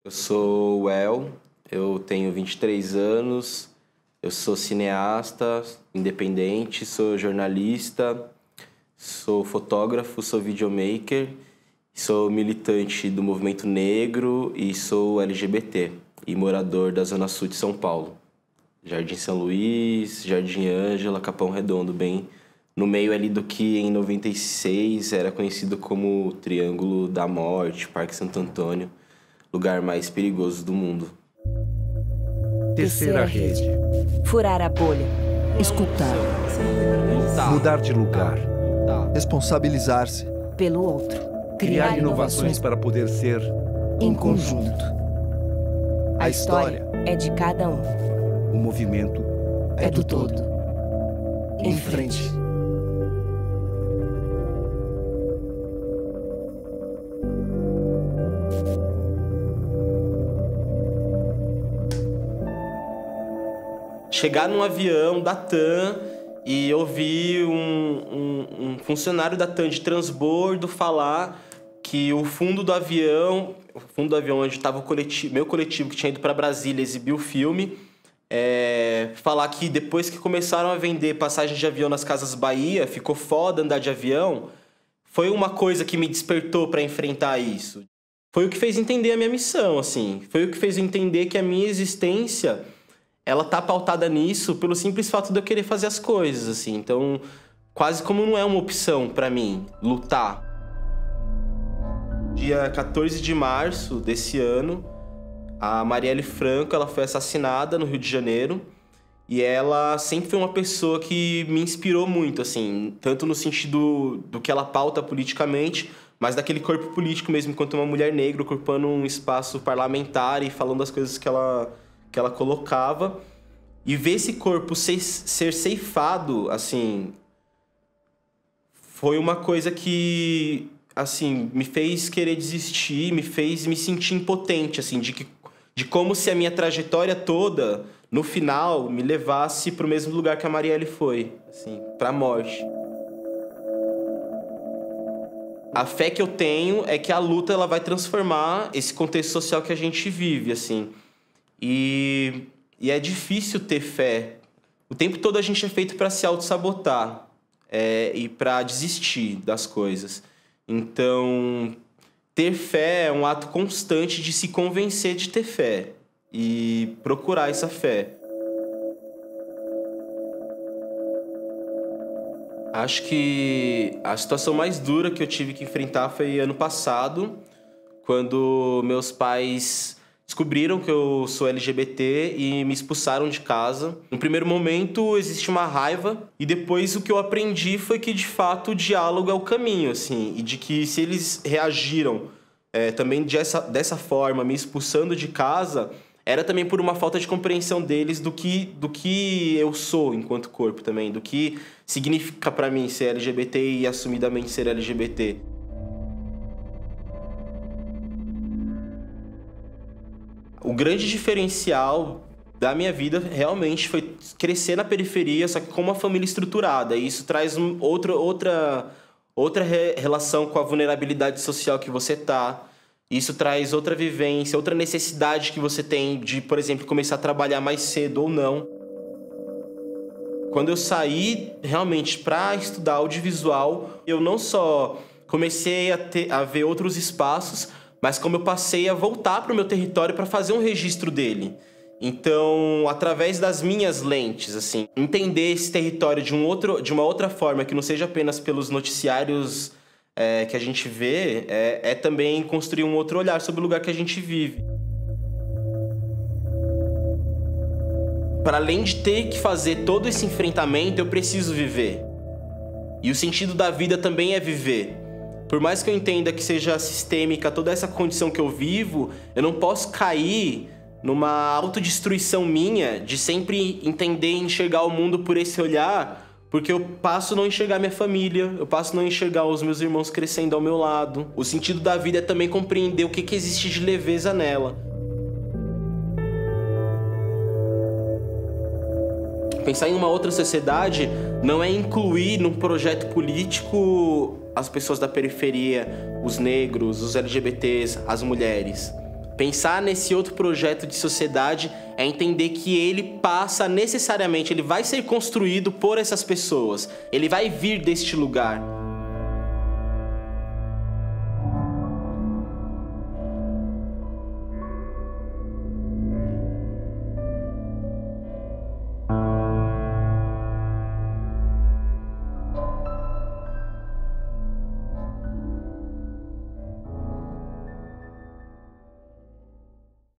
Eu sou o El, eu tenho 23 anos, eu sou cineasta, independente, sou jornalista, sou fotógrafo, sou videomaker, sou militante do movimento negro e sou LGBT e morador da Zona Sul de São Paulo. Jardim São Luís, Jardim Ângela, Capão Redondo, bem no meio ali do que em 96 era conhecido como Triângulo da Morte, Parque Santo Antônio, lugar mais perigoso do mundo. Terceira rede. Furar a bolha. Escutar. Mudar de lugar. Responsabilizar-se. Pelo outro. Criar inovações para poder ser em conjunto. A história é de cada um. O movimento É do todo. em frente. Chegar num avião da TAM e ouvir um funcionário da TAM de transbordo falar que o fundo do avião onde estava meu coletivo que tinha ido para Brasília exibir o filme, falar que depois que começaram a vender passagens de avião nas Casas Bahia, ficou foda andar de avião, foi uma coisa que me despertou para enfrentar isso. Foi o que fez entender a minha missão, assim. Foi o que fez eu entender que a minha existência, ela tá pautada nisso pelo simples fato de eu querer fazer as coisas, assim. Então, quase como não é uma opção para mim lutar. Dia 14 de março desse ano, a Marielle Franco, ela foi assassinada no Rio de Janeiro. E ela sempre foi uma pessoa que me inspirou muito, assim, tanto no sentido do que ela pauta politicamente, mas daquele corpo político mesmo, enquanto uma mulher negra ocupando um espaço parlamentar e falando as coisas que ela colocava. E ver esse corpo ser ceifado, assim, foi uma coisa que, assim, me fez querer desistir, me fez me sentir impotente, assim, de como se a minha trajetória toda, no final, me levasse para o mesmo lugar que a Marielle foi, assim, para a morte. A fé que eu tenho é que a luta ela vai transformar esse contexto social que a gente vive, assim. E é difícil ter fé. O tempo todo a gente é feito para se auto-sabotar e para desistir das coisas. Então, ter fé é um ato constante de se convencer de ter fé e procurar essa fé. Acho que a situação mais dura que eu tive que enfrentar foi ano passado, quando meus pais descobriram que eu sou LGBT e me expulsaram de casa. No primeiro momento, existe uma raiva. E depois, o que eu aprendi foi que, de fato, o diálogo é o caminho, assim. E de que, se eles reagiram também dessa forma, me expulsando de casa, era também por uma falta de compreensão deles do que eu sou enquanto corpo também. Do que significa pra mim ser LGBT e assumidamente ser LGBT. O grande diferencial da minha vida realmente foi crescer na periferia, só que com uma família estruturada. E isso traz outra relação com a vulnerabilidade social que você tá. Isso traz outra vivência, outra necessidade que você tem de, por exemplo, começar a trabalhar mais cedo ou não. Quando eu saí realmente para estudar audiovisual, eu não só comecei a ver outros espaços, mas como eu passei a voltar para o meu território para fazer um registro dele. Então, através das minhas lentes, assim, entender esse território de uma outra forma, que não seja apenas pelos noticiários que a gente vê, é também construir um outro olhar sobre o lugar que a gente vive. Para além de ter que fazer todo esse enfrentamento, eu preciso viver. E o sentido da vida também é viver. Por mais que eu entenda que seja sistêmica toda essa condição que eu vivo, eu não posso cair numa autodestruição minha de sempre entender e enxergar o mundo por esse olhar, porque eu passo a não enxergar minha família, eu passo a não enxergar os meus irmãos crescendo ao meu lado. O sentido da vida é também compreender o que existe de leveza nela. Pensar em uma outra sociedade não é incluir num projeto político as pessoas da periferia, os negros, os LGBTs, as mulheres. Pensar nesse outro projeto de sociedade é entender que ele passa necessariamente, ele vai ser construído por essas pessoas. Ele vai vir deste lugar.